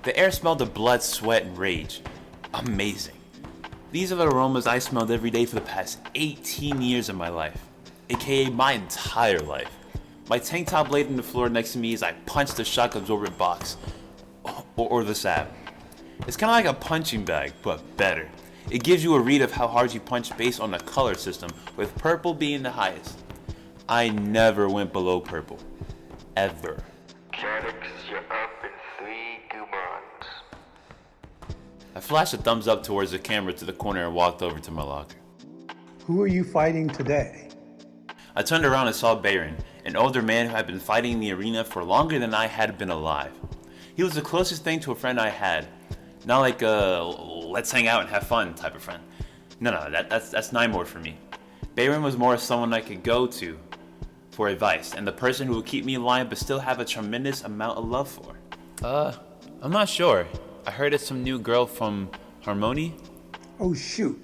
The air smelled of blood, sweat, and rage. Amazing. These are the aromas I smelled every day for the past 18 years of my life, aka my entire life. My tank top laid on the floor next to me as I punched the shock absorbent box, or the sap. It's kind of like a punching bag, but better. It gives you a read of how hard you punch based on the color system, with purple being the highest. I never went below purple. Ever. Janix, you're up in 3 gumons. I flashed a thumbs up towards the camera to the corner and walked over to my locker. Who are you fighting today? I turned around and saw Baron, an older man who had been fighting in the arena for longer than I had been alive. He was the closest thing to a friend I had. Not like a let's hang out and have fun type of friend. No, that's Nymore for me. Baron was more someone I could go to for advice, and the person who would keep me in line but still have a tremendous amount of love for. I'm not sure. I heard it's some new girl from Harmony. Oh shoot.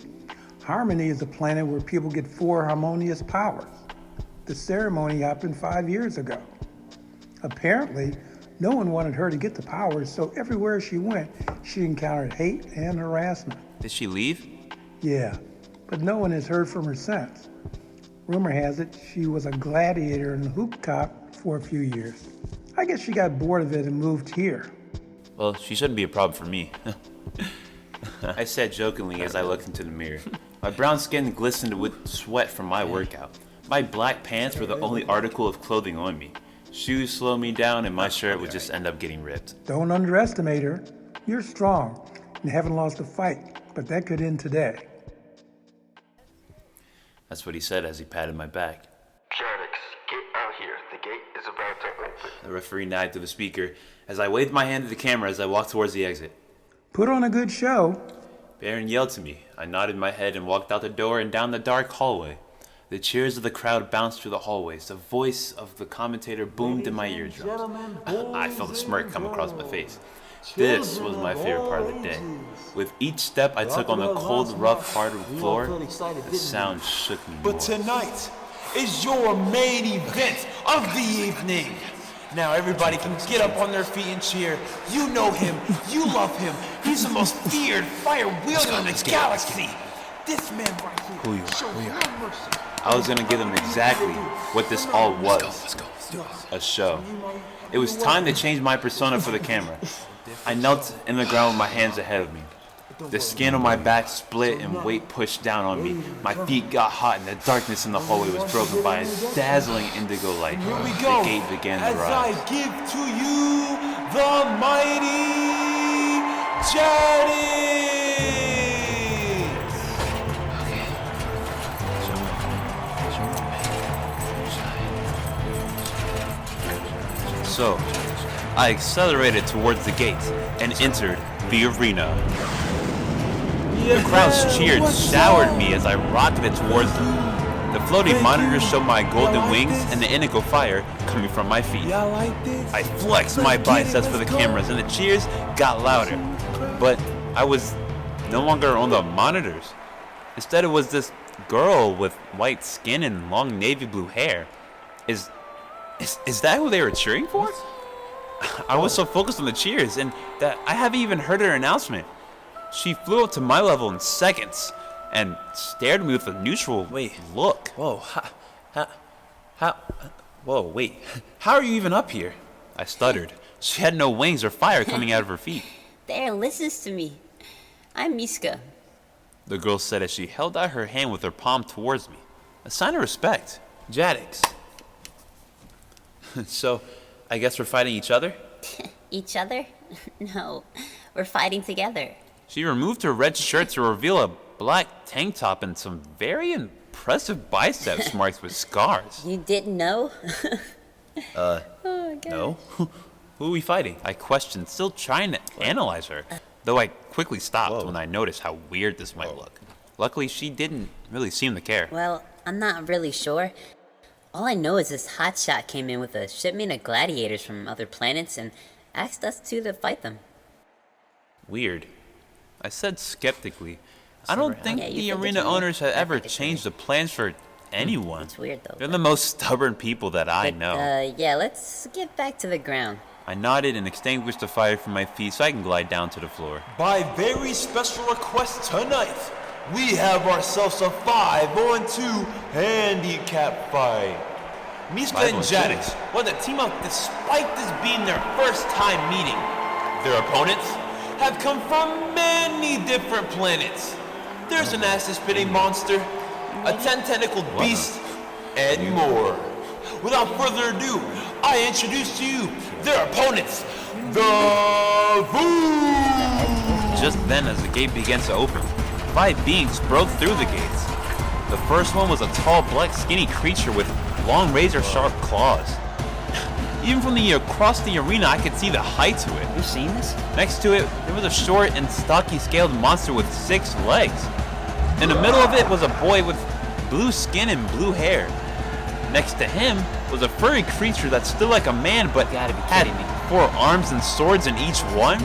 Harmony is a planet where people get 4 harmonious powers. The ceremony happened 5 years ago. Apparently, no one wanted her to get the powers, so everywhere she went, she encountered hate and harassment. Did she leave? Yeah, but no one has heard from her since. Rumor has it she was a gladiator in the hoop cop for a few years. I guess she got bored of it and moved here. Well, she shouldn't be a problem for me. I said jokingly as I looked into the mirror. My brown skin glistened with sweat from my workout. My black pants were the only article of clothing on me. Shoes slowed me down and my shirt would just end up getting ripped. Don't underestimate her. You're strong and haven't lost a fight, but that could end today. That's what he said as he patted my back. Janix, get out here. The gate is about to open. The referee nodded to the speaker as I waved my hand to the camera as I walked towards the exit. Put on a good show. Baron yelled to me. I nodded my head and walked out the door and down the dark hallway. The cheers of the crowd bounced through the hallways. The voice of the commentator boomed in my eardrums. I felt a smirk come across my face. This was my favorite part of the day. With each step I took on the cold, rough, hard floor, the sound shook me more. But tonight is your main event of the evening. Now everybody can get up on their feet and cheer. You know him. You love him. He's the most feared fire wielder in the galaxy. This man right here. Who you are? Show no mercy. I was gonna give them exactly what this all was. Let's go. A show. It was time to change my persona for the camera. I knelt in the ground with my hands ahead of me. The skin on my back split and weight pushed down on me. My feet got hot and the darkness in the hallway was broken by a dazzling indigo light. Here we go. The gate began to as rise. I give to you the mighty Janix. So, I accelerated towards the gate and entered the arena. The crowd's cheers showered me as I rocketed towards them. The floating monitors showed my golden wings and the indigo fire coming from my feet. I flexed my biceps for the cameras and the cheers got louder. But I was no longer on the monitors. Instead, it was this girl with white skin and long navy blue hair. Is that who they were cheering for? I was so focused on the cheers and that I haven't even heard her announcement. She flew up to my level in seconds and stared at me with a neutral look. Whoa, wait. How are you even up here? I stuttered. She had no wings or fire coming out of her feet. There, listens to me. I'm Miska. The girl said as she held out her hand with her palm towards me. A sign of respect. Janix. So, I guess we're fighting each other? Each other? No, we're fighting together. She removed her red shirt to reveal a black tank top and some very impressive biceps marks with scars. You didn't know? Oh my God. No? Who are we fighting? I questioned, still trying to analyze her, though I quickly stopped when I noticed how weird this might look. Luckily, she didn't really seem to care. Well, I'm not really sure. All I know is this hotshot came in with a shipment of gladiators from other planets and asked us two to fight them. Weird. I said skeptically. I don't think Yeah, you the think arena it's weird. owners have ever It's changed the plans for anyone. It's weird though. They're the most stubborn people that I know. Yeah, let's get back to the ground. I nodded and extinguished the fire from my feet so I can glide down to the floor. By very special request tonight, we have ourselves a 5-on-2 handicap fight. Miska and 5-on-2? Jadix want to team up despite this being their first time meeting. Their opponents have come from many different planets. There's an acid-spitting monster, a 10-tentacled beast, and more. Without further ado, I introduce to you their opponents, the Voom! Just then, as the gate began to open, 5 beings broke through the gates. The first one was a tall, black, skinny creature with long, razor-sharp claws. Even from across the arena, I could see the height to it. You seen this? Next to it, there was a short and stocky scaled monster with 6 legs. In the middle of it was a boy with blue skin and blue hair. Next to him was a furry creature that stood like a man but Gotta be had kidding me. 4 arms and swords in each one.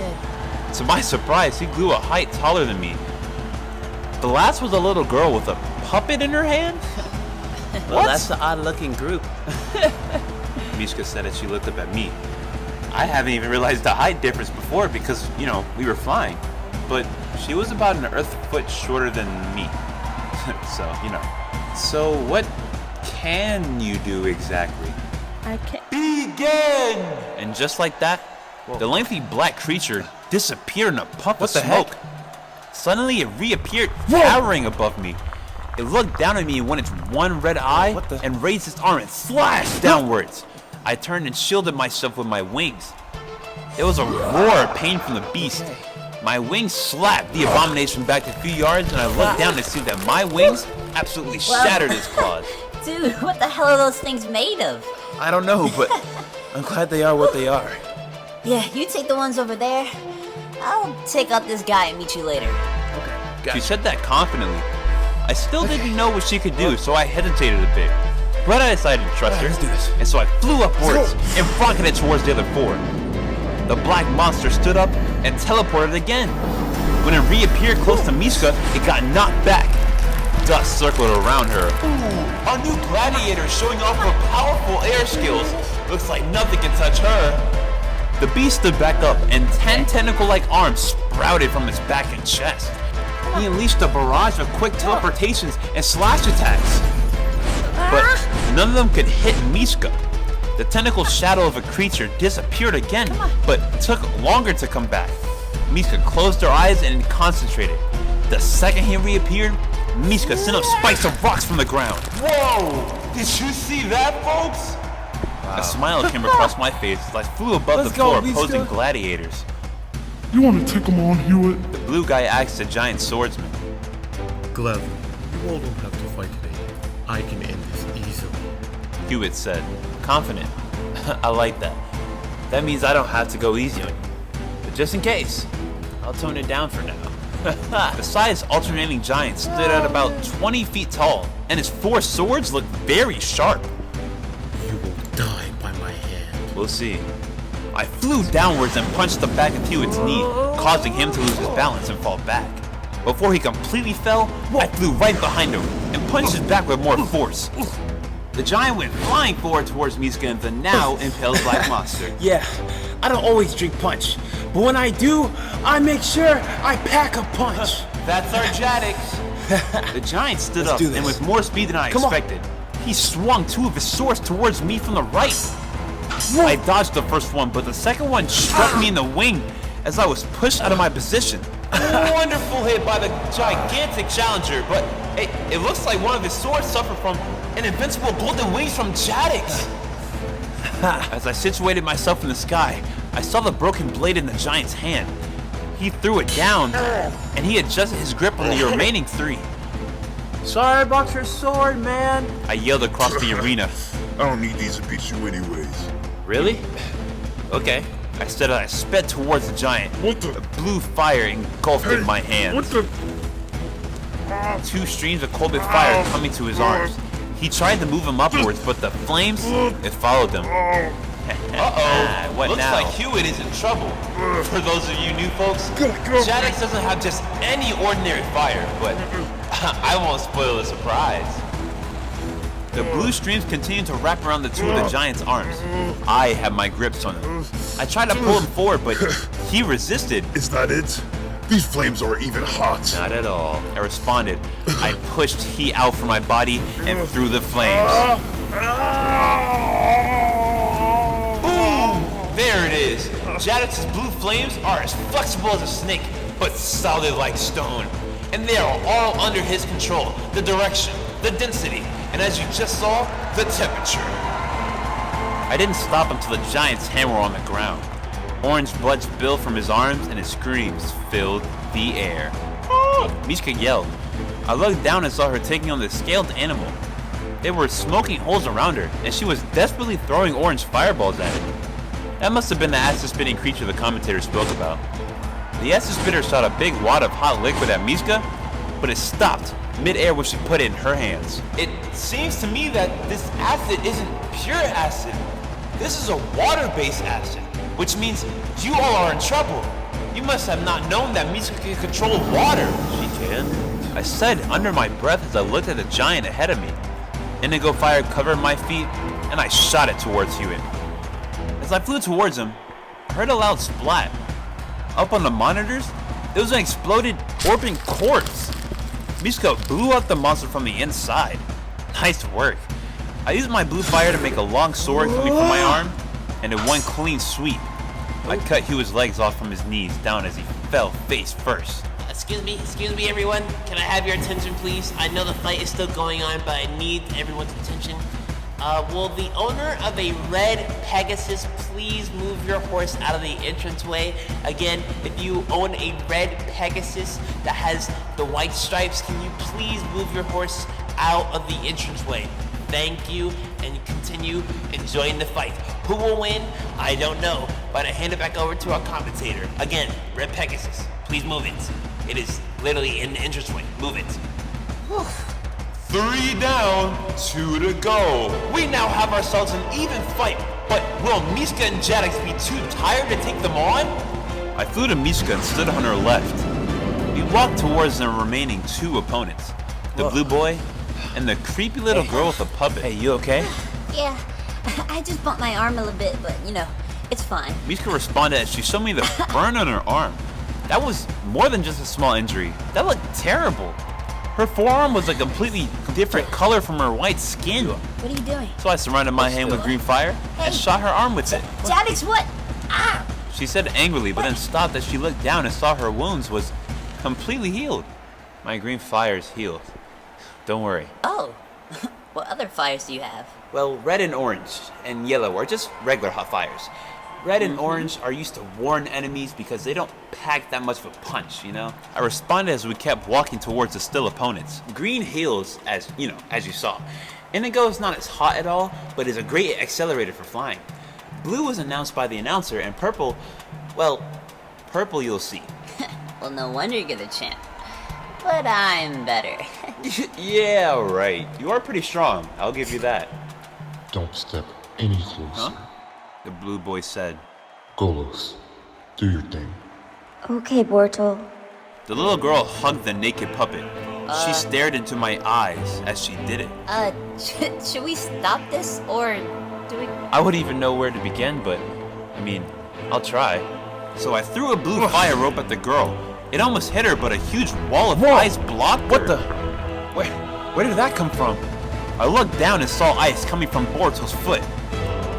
To my surprise, he grew a height taller than me. The last was a little girl with a puppet in her hand. Well, that's an odd-looking group. Mishka said as she looked up at me. I haven't even realized the height difference before because, we were flying. But she was about an earth foot shorter than me. So what can you do exactly? I can't. Begin! And just like that, the lengthy black creature disappeared in a puff of the smoke. Suddenly it reappeared, towering above me. It looked down at me when its one red eye and raised its arm and slashed downwards. I turned and shielded myself with my wings. It was a roar of pain from the beast. My wings slapped the abomination back a few yards, and I looked down to see that my wings absolutely shattered its claws. Dude, what the hell are those things made of? I don't know, but I'm glad they are what they are. Yeah, you take the ones over there. I'll take out this guy and meet you later. She said that confidently. I still didn't know what she could do, so I hesitated a bit. But I decided to trust her, and so I flew upwards and rocketed towards the other 4. The black monster stood up and teleported again. When it reappeared close to Mishka, it got knocked back. Dust circled around her. Ooh, our new gladiator showing off her powerful air skills. Looks like nothing can touch her. The beast stood back up, and 10 tentacle-like arms sprouted from its back and chest. He unleashed a barrage of quick teleportations and slash attacks. But none of them could hit Mishka. The tentacle shadow of a creature disappeared again, but took longer to come back. Mishka closed her eyes and concentrated. The second he reappeared, Mishka sent up spikes of rocks from the ground. Whoa! Did you see that, folks? A smile came across my face as I flew above the floor opposing gladiators. You want to take them on, Hewitt? The blue guy asked the giant swordsman. Gladly. You all don't have to fight today. I can end this easily. Hewitt said, confident. I like that. That means I don't have to go easy on you. But just in case, I'll tone it down for now. The size alternating giant stood at about 20 feet tall, and his 4 swords looked very sharp. You will die by my hand. We'll see. I flew downwards and punched the back of Hewitt's knee, causing him to lose his balance and fall back. Before he completely fell, I flew right behind him and punched his back with more force. The giant went flying forward towards Mishka and the now impaled black monster. Yeah, I don't always drink punch, but when I do, I make sure I pack a punch. That's our Jadix. The giant stood Let's up do this. and with more speed than I Come on. expected. He swung 2 of his swords towards me from the right. I dodged the first one, but the second one struck me in the wing as I was pushed out of my position. Wonderful hit by the gigantic challenger, but it looks like one of his swords suffered from an invincible golden wings from Jadix. As I situated myself in the sky, I saw the broken blade in the giant's hand. He threw it down, and he adjusted his grip on the remaining 3. Sorry about your sword, man. I yelled across the arena. I don't need these to beat you anyways. Really? Okay. I said as I sped towards the giant. What the? A blue fire engulfed in my hands. What the? 2 streams of cold fire coming to his arms. He tried to move him upwards, but the flames, it followed them. Uh-oh. What Looks now? like Hewitt is in trouble. For those of you new folks, Jadix doesn't have just any ordinary fire, but I won't spoil the surprise. The blue streams continued to wrap around the 2 of the giant's arms. I had my grips on him. I tried to pull him forward, but he resisted. Is that it? These flames are even hot. Not at all, I responded. I pushed heat out from my body and through the flames. Boom! There it is. Jadix's blue flames are as flexible as a snake, but solid like stone. And they are all under his control. The direction, the density, and as you just saw, the temperature. I didn't stop until the giant's hand were on the ground. Orange blood spilled from his arms and his screams filled the air. Mishka yelled. I looked down and saw her taking on the scaled animal. There were smoking holes around her, and she was desperately throwing orange fireballs at it. That must have been the acid-spitting creature the commentator spoke about. The acid spitter shot a big wad of hot liquid at Mishka, but it stopped mid-air when she put it in her hands. It seems to me that this acid isn't pure acid. This is a water-based acid, which means you all are in trouble. You must have not known that Mishka can control water. She can? I said under my breath as I looked at the giant ahead of me. Indigo fire covered my feet, and I shot it towards Hewitt. As I flew towards him, I heard a loud splat. Up on the monitors, there was an exploded, orbiting corpse. Mishka blew up the monster from the inside. Nice work. I used my blue fire to make a long sword coming from my arm, and in one clean sweep, I cut Hewitt's legs off from his knees down as he fell face first. Excuse me everyone, can I have your attention please? I know the fight is still going on, but I need everyone's attention. Will the owner of a red Pegasus please move your horse out of the entranceway? Again, if you own a red Pegasus that has the white stripes, can you please move your horse out of the entranceway? Thank you, and continue enjoying the fight. Who will win? I don't know, but I hand it back over to our commentator. Again, red Pegasus, please move it. It is literally in the entranceway. Move it. 3 down, 2 to go. We now have ourselves an even fight, but will Mishka and Jadix be too tired to take them on? I flew to Mishka and stood on her left. We walked towards the remaining 2 opponents, the blue boy and the creepy little girl with a puppet. Hey, you okay? Yeah, I just bumped my arm a little bit, but you know, it's fine. Mishka responded as she showed me the burn on her arm. That was more than just a small injury. That looked terrible. Her forearm was a completely different color from her white skin. What are you doing? So I surrounded my hand with green fire and shot her arm with it. Jadix, what? Ah! She said angrily, but then stopped as she looked down and saw her wounds was completely healed. My green fire's healed. Don't worry. Oh, what other fires do you have? Well, red and orange and yellow are just regular hot fires. Red and orange are used to warn enemies because they don't pack that much of a punch, you know? I responded as we kept walking towards the still opponents. Green heals, as you saw. Indigo is not as hot at all, but is a great accelerator for flying. Blue was announced by the announcer, and purple, well, purple you'll see. Well, no wonder you're the champ. But I'm better. Yeah, right. You are pretty strong, I'll give you that. Don't step any closer. Huh? The blue boy said. Golos, do your thing. Okay, Borto. The little girl hugged the naked puppet. She stared into my eyes as she did it. Should we stop this, or do we... I wouldn't even know where to begin, but, I mean, I'll try. So I threw a blue fire rope at the girl. It almost hit her, but a huge wall of ice blocked her. What the? Where did that come from? I looked down and saw ice coming from Borto's foot.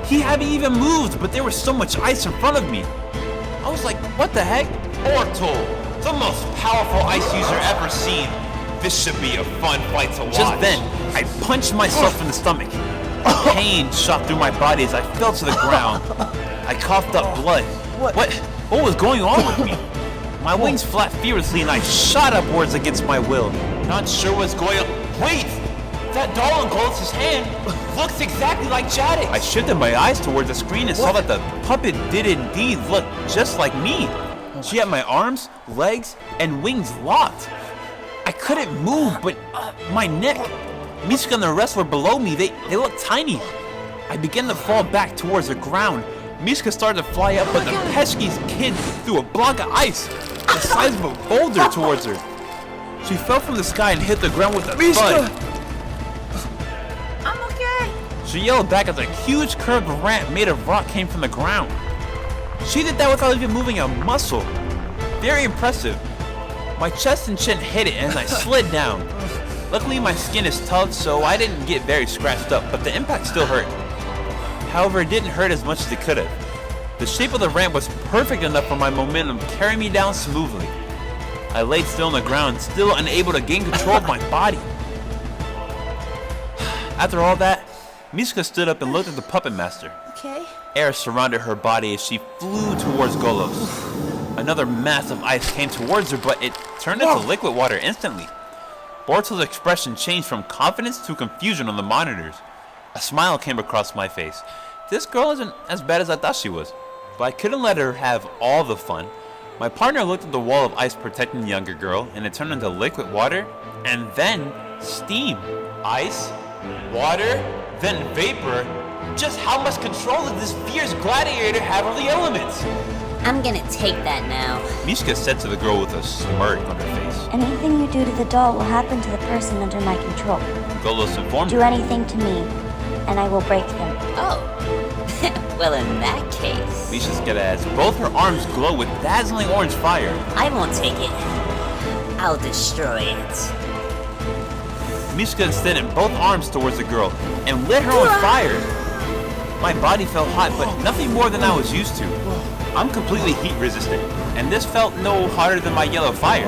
He hadn't even moved, but there was so much ice in front of me. I was like, what the heck? Borto, the most powerful ice user ever seen. This should be a fun fight to watch. Just then, I punched myself in the stomach. Pain shot through my body as I fell to the ground. I coughed up blood. What was going on with me? My wings flapped furiously and I shot upwards against my will. Not sure what's going on. Wait! That doll in Golos' hand looks exactly like Jadix. I shifted my eyes towards the screen and saw that the puppet did indeed look just like me. She had my arms, legs, and wings locked. I couldn't move, but my neck, Mishka and the rest were below me. They looked tiny. I began to fall back towards the ground. Mishka started to fly up, but the pesky kid threw a block of ice the size of a boulder towards her. She fell from the sky and hit the ground with a thud. I'm okay. She yelled back as a huge curved ramp made of rock came from the ground. She did that without even moving a muscle. Very impressive. My chest and chin hit it and I slid down. Luckily my skin is tough, so I didn't get very scratched up, but the impact still hurt. However, it didn't hurt as much as it could have. The shape of the ramp was perfect enough for my momentum to carry me down smoothly. I laid still on the ground, still unable to gain control of my body. After all that, Mishka stood up and looked at the puppet master. Okay. Air surrounded her body as she flew towards Golos. Another mass of ice came towards her, but it turned into liquid water instantly. Bortol's expression changed from confidence to confusion on the monitors. A smile came across my face. This girl isn't as bad as I thought she was, but I couldn't let her have all the fun. My partner looked at the wall of ice protecting the younger girl, and it turned into liquid water, and then steam. Ice, water, then vapor. Just how much control did this fierce gladiator have of the elements? I'm gonna take that now. Mishka said to the girl with a smirk on her face. Anything you do to the doll will happen to the person under my control. Golos informed Do her. anything to me, and I will break them. Oh. Well, in that case... Mishka's got as both her arms glow with dazzling orange fire. I won't take it. I'll destroy it. Mishka extended both arms towards the girl and lit her on fire. My body felt hot, but nothing more than I was used to. I'm completely heat resistant, and this felt no hotter than my yellow fire.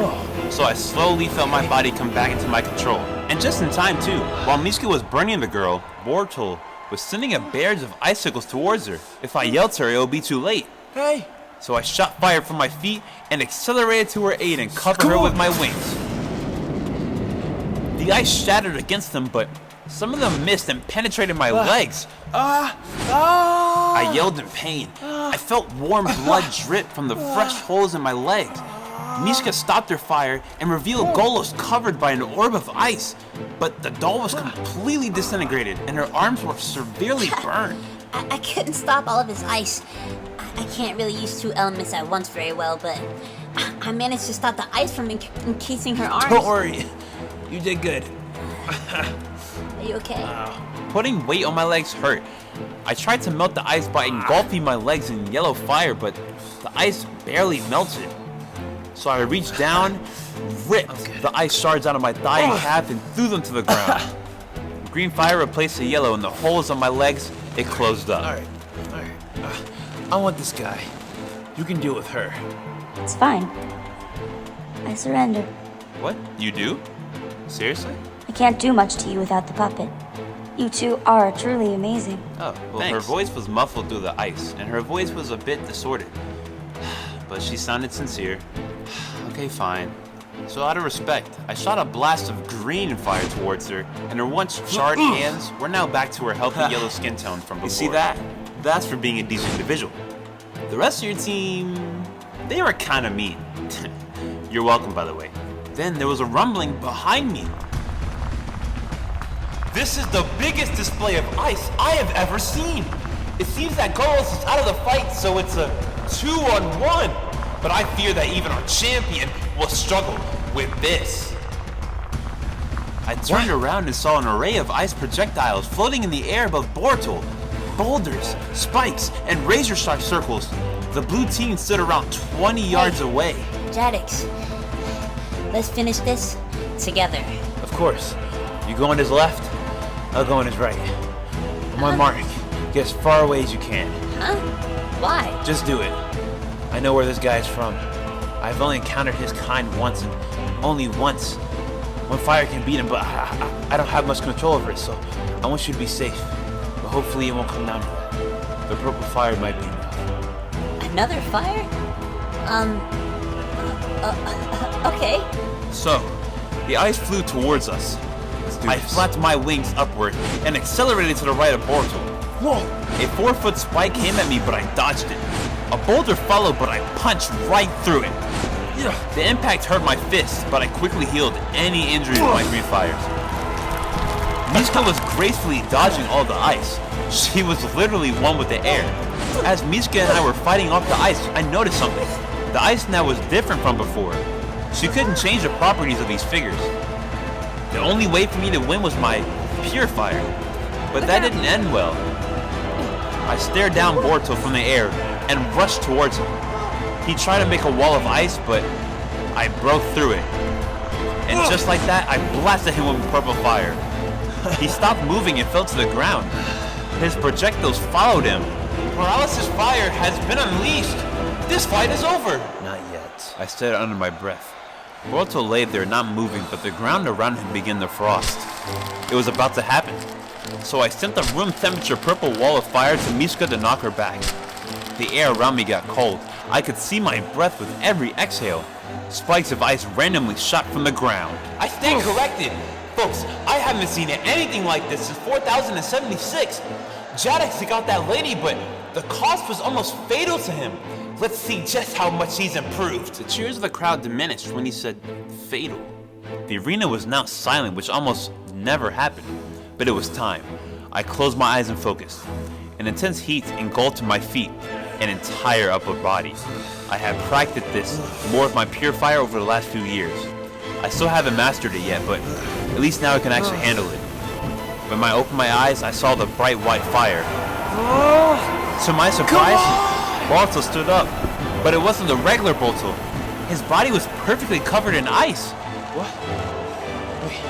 So I slowly felt my body come back into my control. And just in time too, while Mishka was burning the girl, Bortol was sending a barrage of icicles towards her. If I yelled to her, it would be too late. Hey! So I shot fire from my feet and accelerated to her aid and covered her with my wings. The ice shattered against them, but some of them missed and penetrated my legs. I yelled in pain. I felt warm blood drip from the fresh holes in my legs. Mishka stopped her fire and revealed Golos covered by an orb of ice. But the doll was completely disintegrated and her arms were severely burned. I couldn't stop all of his ice. I can't really use two elements at once very well, but I managed to stop the ice from encasing her arms. Don't worry, you did good. Are you okay? Putting weight on my legs hurt. I tried to melt the ice by engulfing my legs in yellow fire, but the ice barely melted. So I reached down, ripped the ice shards out of my thigh and calf and threw them to the ground. Green fire replaced the yellow and the holes on my legs, it closed up. Alright. I want this guy. You can deal with her. It's fine. I surrender. What? You do? Seriously? I can't do much to you without the puppet. You two are truly amazing. Oh, well, her voice was muffled through the ice, and her voice was a bit distorted. But she sounded sincere. Okay, fine. So out of respect, I shot a blast of green fire towards her, and her once charred hands were now back to her healthy yellow skin tone from before. You see that? That's for being a decent individual. The rest of your team, they were kind of mean. You're welcome, by the way. Then there was a rumbling behind me. This is the biggest display of ice I have ever seen. It seems that Golos is out of the fight, so it's a 2-on-1. But I fear that even our champion will struggle with this. I turned around and saw an array of ice projectiles floating in the air above Bortol. Boulders, spikes, and razor-sharp circles. The blue team stood around 20 yards away. Jadix, let's finish this together. Of course. You go on his left, I'll go on his right. On my mark, get as far away as you can. Huh? Why? Just do it. I know where this guy is from. I've only encountered his kind once, and only once. One fire can beat him, but I don't have much control over it, so I want you to be safe. But hopefully it won't come down to that. The purple fire might be enough. Another fire? Okay. So, the ice flew towards us. I flapped my wings upward and accelerated to the right of Bortol. Whoa! A 4-foot spike came at me, but I dodged it. A boulder followed, but I punched right through it. The impact hurt my fist, but I quickly healed any injury with my green fires. Mishka was gracefully dodging all the ice. She was literally one with the air. As Mishka and I were fighting off the ice, I noticed something. The ice now was different from before. She couldn't change the properties of these figures. The only way for me to win was my pure fire. But that didn't end well. I stared down Bortol from the air, and rushed towards him. He tried to make a wall of ice, but I broke through it. And just like that, I blasted him with purple fire. He stopped moving and fell to the ground. His projectiles followed him. Paralysis fire has been unleashed. This fight is over. Not yet, I said under my breath. Boruto lay there not moving, but the ground around him began to frost. It was about to happen. So I sent the room temperature purple wall of fire to Misuka to knock her back. The air around me got cold. I could see my breath with every exhale. Spikes of ice randomly shot from the ground. I stand corrected. Folks, I haven't seen anything like this since 4076. Jadix got that lady, but the cost was almost fatal to him. Let's see just how much he's improved. The cheers of the crowd diminished when he said fatal. The arena was now silent, which almost never happened. But it was time. I closed my eyes and focused. An intense heat engulfed my feet, an entire upper body. I had practiced this more with my purifier over the last few years. I still haven't mastered it yet, but at least now I can actually handle it. When I opened my eyes, I saw the bright white fire. To my surprise, Boruto stood up, but it wasn't the regular Boruto. His body was perfectly covered in ice. What? Wait.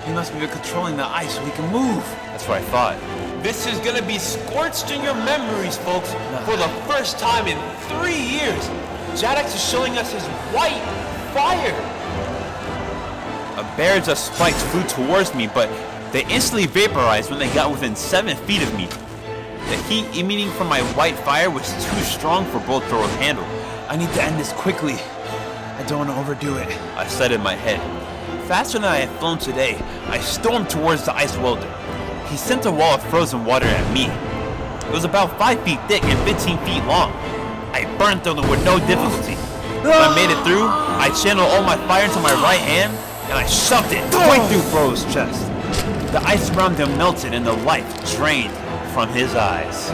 He must be controlling the ice so he can move. That's what I thought. This is gonna be scorched in your memories, folks. For the first time in 3 years, Jadix is showing us his white fire. A bear just spikes flew towards me, but they instantly vaporized when they got within 7 feet of me. The heat emanating from my white fire was too strong for Boruto to handle. I need to end this quickly. I don't want to overdo it. I said in my head. Faster than I had flown today, I stormed towards the ice welder. He sent a wall of frozen water at me. It was about 5 feet thick and 15 feet long. I burned through it with no difficulty. When I made it through, I channeled all my fire into my right hand, and I shoved it right through Bro's chest. The ice around him melted and the light drained from his eyes.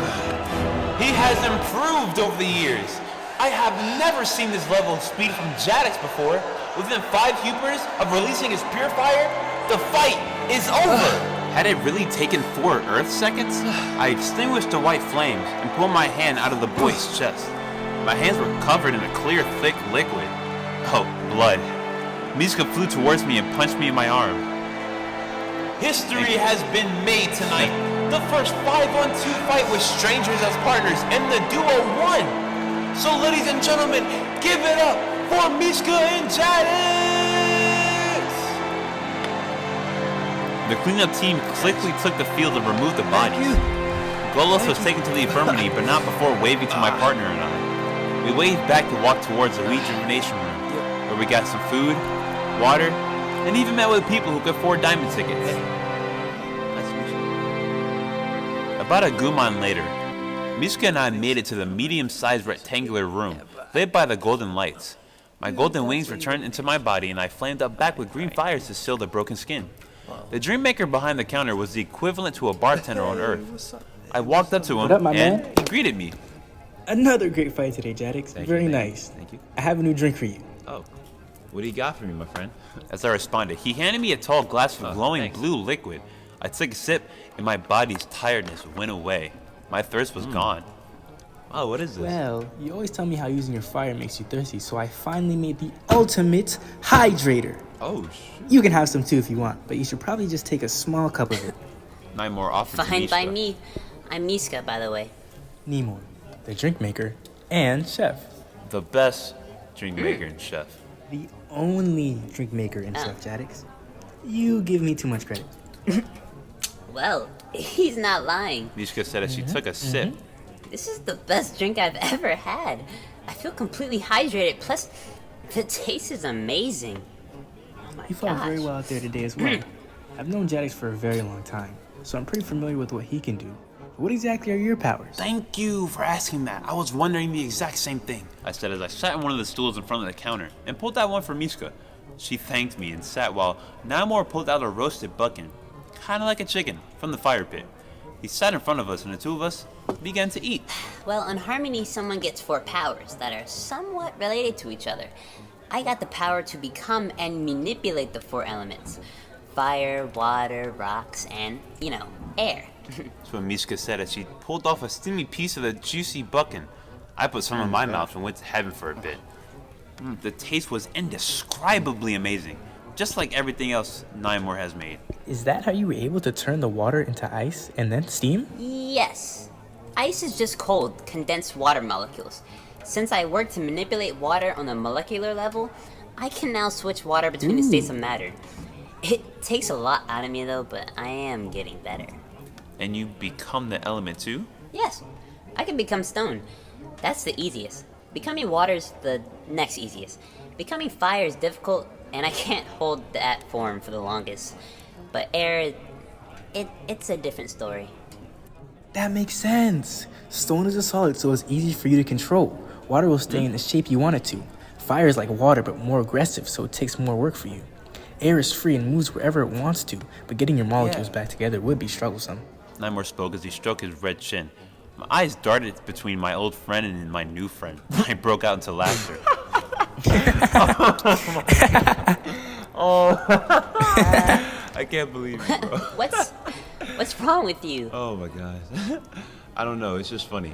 He has improved over the years. I have never seen this level of speed from Jadix before. Within 5 Hupers of releasing his purifier, the fight is over. Had it really taken 4 Earth seconds? I extinguished the white flames and pulled my hand out of the boy's chest. My hands were covered in a clear, thick liquid. Oh, blood. Misuka flew towards me and punched me in my arm. History has been made tonight. The first 5-on-2 fight with strangers as partners, and the duo won. So, ladies and gentlemen, give it up for Misuka and Jadix! The cleanup team quickly took the field and removed the bodies. Golos was taken to the infirmary, but not before waving to my partner and I. We waved back to walk towards the rejuvenation room, where we got some food, water, and even met with people who could afford diamond tickets. About a Guman later, Misuka and I made it to the medium-sized rectangular room, lit by the golden lights. My golden wings returned into my body and I flamed up back with green fires to seal the broken skin. The dream maker behind the counter was the equivalent to a bartender on Earth. I walked up to him and he greeted me. Another great fight today, Jadix. Very nice. Thank you. I have a new drink for you. Oh, what do you got for me, my friend? As I responded, he handed me a tall glass of glowing blue liquid. I took a sip and my body's tiredness went away. My thirst was gone. Oh, what is this? Well, you always tell me how using your fire makes you thirsty, so I finally made the ultimate hydrator. Oh, shit. You can have some too if you want, but you should probably just take a small cup of it. 9 more offers to Fine by Misuka. me. I'm Misuka, by the way. Nimon, the drink maker and chef. The best drink maker and chef. The only drink maker and chef, Jadix. You give me too much credit. Well, he's not lying. Misuka said as she took a sip. This is the best drink I've ever had. I feel completely hydrated, plus the taste is amazing. Oh my You fought very gosh. well out there today as well. I've known Jadix for a very long time, so I'm pretty familiar with what he can do. What exactly are your powers? Thank you for asking that. I was wondering the exact same thing, I said as I sat in one of the stools in front of the counter and pulled out one for Misuka. She thanked me and sat while Namor pulled out a roasted bucket, kind of like a chicken, from the fire pit. He sat in front of us and the two of us began to eat. Well, in Harmony, someone gets 4 powers that are somewhat related to each other. I got the power to become and manipulate the 4 elements. Fire, water, rocks, and, air. That's what Mishka said as she pulled off a steamy piece of the juicy buckin. I put some in my mouth and went to heaven for a bit. The taste was indescribably amazing, just like everything else Nymor has made. Is that how you were able to turn the water into ice and then steam? Yes. Ice is just cold, condensed water molecules. Since I work to manipulate water on a molecular level, I can now switch water between the states of matter. It takes a lot out of me though, but I am getting better. And you become the element too? Yes, I can become stone. That's the easiest. Becoming water's the next easiest. Becoming fire is difficult, and I can't hold that form for the longest. But air, it's a different story. That makes sense. Stone is a solid, so it's easy for you to control. Water will stay in the shape you want it to. Fire is like water, but more aggressive, so it takes more work for you. Air is free and moves wherever it wants to, but getting your molecules back together would be troublesome. Nymor spoke as he stroked his red chin. My eyes darted between my old friend and my new friend. I broke out into laughter. I can't believe it, bro. What's wrong with you? Oh my gosh. I don't know, it's just funny.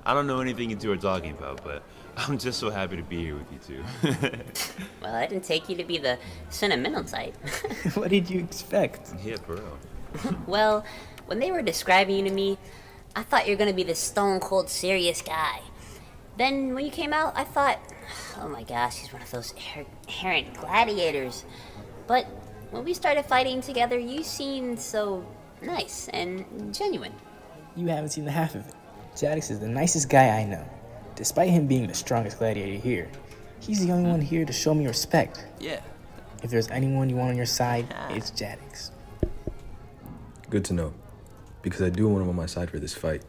I don't know anything you two are talking about, but I'm just so happy to be here with you two. Well, I didn't take you to be the sentimental type. What did you expect? Yeah, for real. Well, when they were describing you to me, I thought you were gonna be this stone cold serious guy. Then when you came out, I thought, oh my gosh, he's one of those errant gladiators. But when we started fighting together, you seemed so nice and genuine. You haven't seen the half of it. Jaddix is the nicest guy I know. Despite him being the strongest gladiator here, he's the only one here to show me respect. Yeah. If there's anyone you want on your side, it's Jaddix. Good to know, because I do want him on my side for this fight.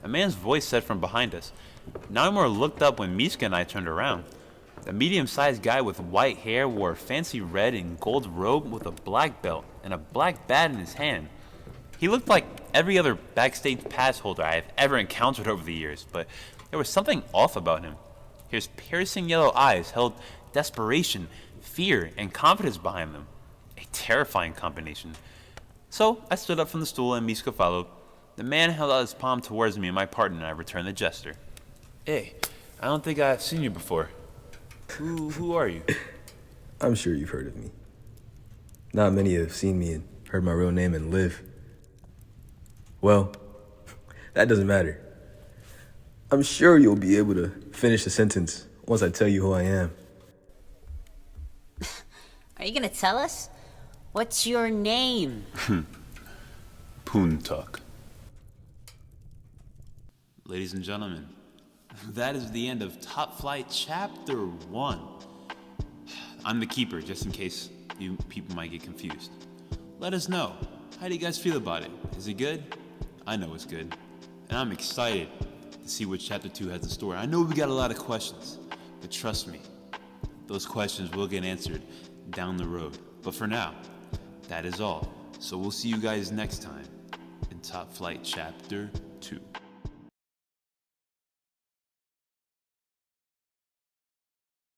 A man's voice said from behind us. Nymor looked up when Mishka and I turned around. The medium-sized guy with white hair wore a fancy red and gold robe with a black belt and a black bat in his hand. He looked like every other backstage pass holder I have ever encountered over the years, but there was something off about him. His piercing yellow eyes held desperation, fear, and confidence behind them. A terrifying combination. So I stood up from the stool and Mishka followed. The man held out his palm towards me and my partner and I returned the gesture. Hey, I don't think I've seen you before. Who are you? I'm sure you've heard of me. Not many have seen me and heard my real name and live. Well, that doesn't matter. I'm sure you'll be able to finish the sentence once I tell you who I am. Are you gonna tell us? What's your name? Poontuck. Ladies and gentlemen, that is the end of TopFlight Chapter 1. I'm the keeper, just in case you people might get confused. Let us know. How do you guys feel about it? Is it good? I know it's good. And I'm excited to see what Chapter 2 has in store. I know we got a lot of questions, but trust me, those questions will get answered down the road. But for now, that is all. So we'll see you guys next time in TopFlight Chapter 2.